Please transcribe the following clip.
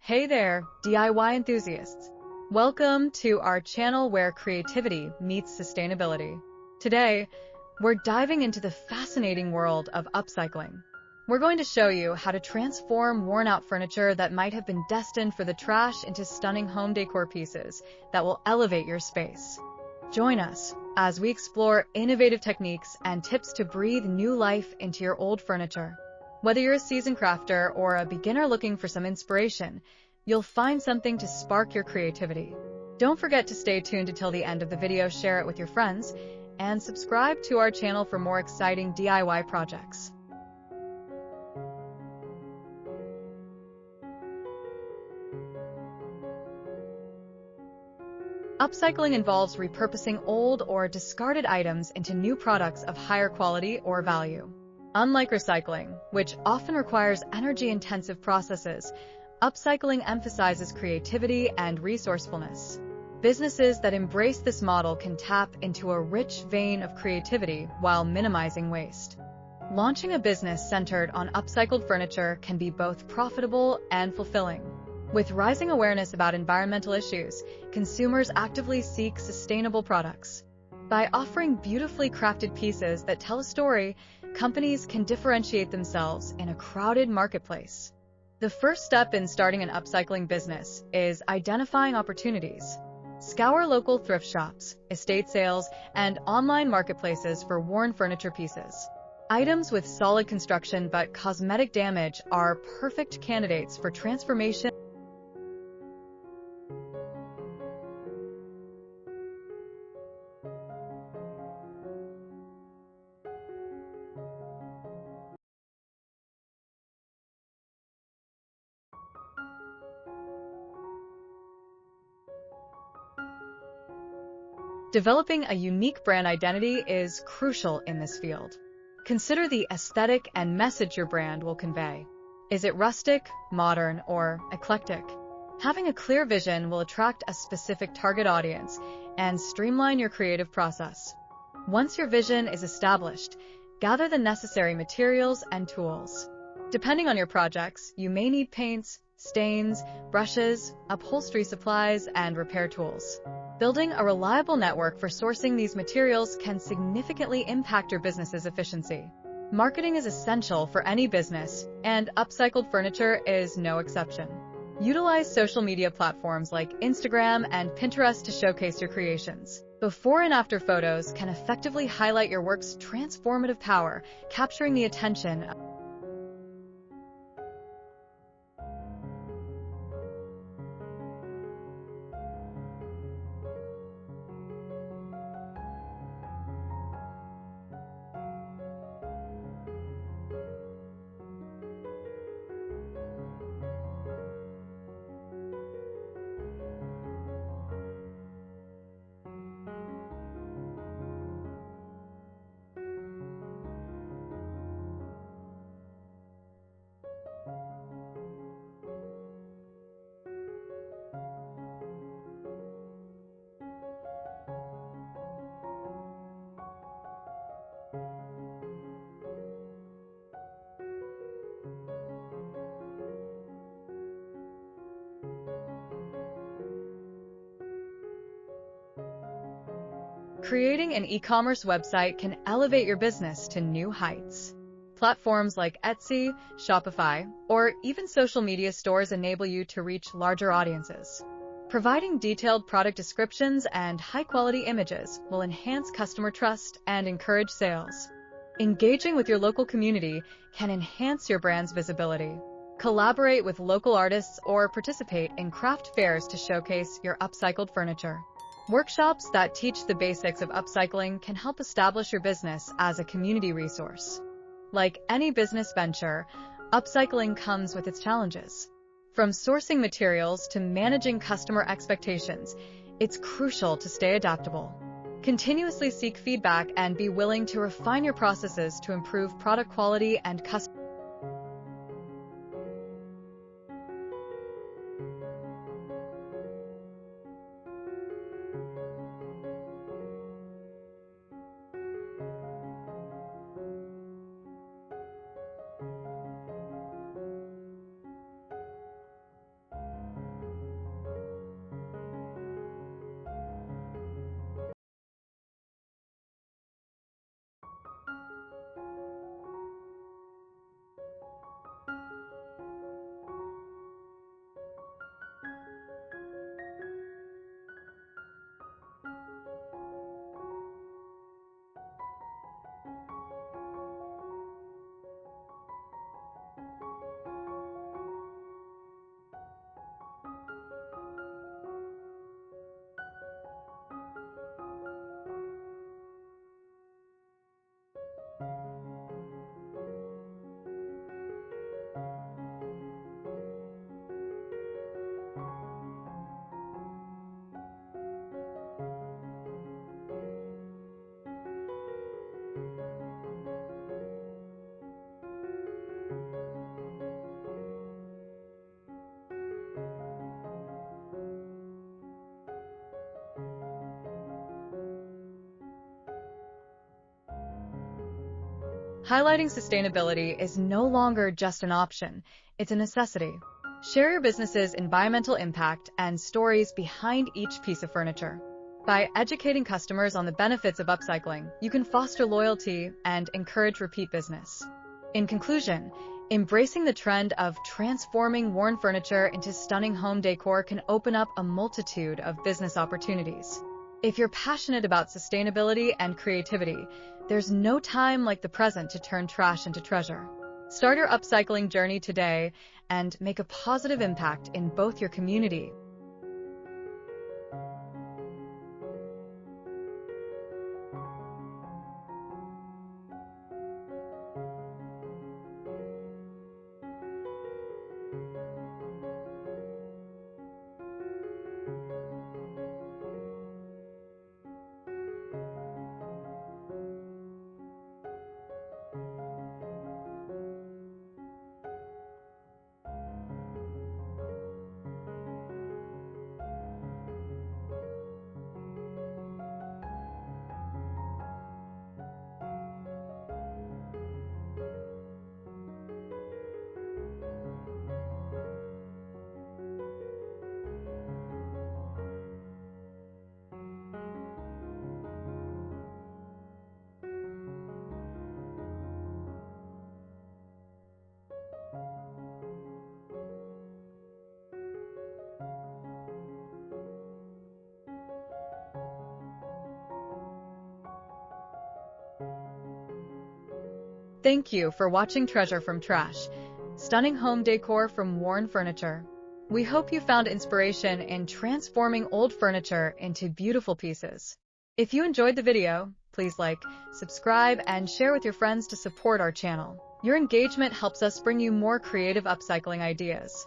Hey there, DIY enthusiasts. Welcome to our channel where creativity meets sustainability. Today, we're diving into the fascinating world of upcycling. We're going to show you how to transform worn-out furniture that might have been destined for the trash into stunning home decor pieces that will elevate your space. Join us as we explore innovative techniques and tips to breathe new life into your old furniture. Whether you're a seasoned crafter or a beginner looking for some inspiration, you'll find something to spark your creativity. Don't forget to stay tuned until the end of the video, share it with your friends, and subscribe to our channel for more exciting DIY projects. Upcycling involves repurposing old or discarded items into new products of higher quality or value. Unlike recycling, which often requires energy-intensive processes, upcycling emphasizes creativity and resourcefulness. Businesses that embrace this model can tap into a rich vein of creativity while minimizing waste. Launching a business centered on upcycled furniture can be both profitable and fulfilling. With rising awareness about environmental issues, consumers actively seek sustainable products. By offering beautifully crafted pieces that tell a story, companies can differentiate themselves in a crowded marketplace. The first step in starting an upcycling business is identifying opportunities. Scour local thrift shops, estate sales, and online marketplaces for worn furniture pieces. Items with solid construction but cosmetic damage are perfect candidates for transformation. Developing a unique brand identity is crucial in this field. Consider the aesthetic and message your brand will convey. Is it rustic, modern, or eclectic? Having a clear vision will attract a specific target audience and streamline your creative process. Once your vision is established, gather the necessary materials and tools. Depending on your projects, you may need paints, stains, brushes, upholstery supplies, and repair tools. Building a reliable network for sourcing these materials can significantly impact your business's efficiency. Marketing is essential for any business, and upcycled furniture is no exception. Utilize social media platforms like Instagram and Pinterest to showcase your creations. Before and after photos can effectively highlight your work's transformative power, capturing the attention of Creating an e-commerce website can elevate your business to new heights. Platforms like Etsy, Shopify, or even social media stores enable you to reach larger audiences. Providing detailed product descriptions and high-quality images will enhance customer trust and encourage sales. Engaging with your local community can enhance your brand's visibility. Collaborate with local artists or participate in craft fairs to showcase your upcycled furniture. Workshops that teach the basics of upcycling can help establish your business as a community resource. Like any business venture, upcycling comes with its challenges. From sourcing materials to managing customer expectations, it's crucial to stay adaptable. Continuously seek feedback and be willing to refine your processes to improve product quality and customer. Highlighting sustainability is no longer just an option, it's a necessity. Share your business's environmental impact and stories behind each piece of furniture. By educating customers on the benefits of upcycling, you can foster loyalty and encourage repeat business. In conclusion, embracing the trend of transforming worn furniture into stunning home decor can open up a multitude of business opportunities. If you're passionate about sustainability and creativity, there's no time like the present to turn trash into treasure. Start your upcycling journey today and make a positive impact in both your community. Thank you for watching Treasure from Trash, stunning home decor from worn furniture. We hope you found inspiration in transforming old furniture into beautiful pieces. If you enjoyed the video, please like, subscribe, and share with your friends to support our channel. Your engagement helps us bring you more creative upcycling ideas.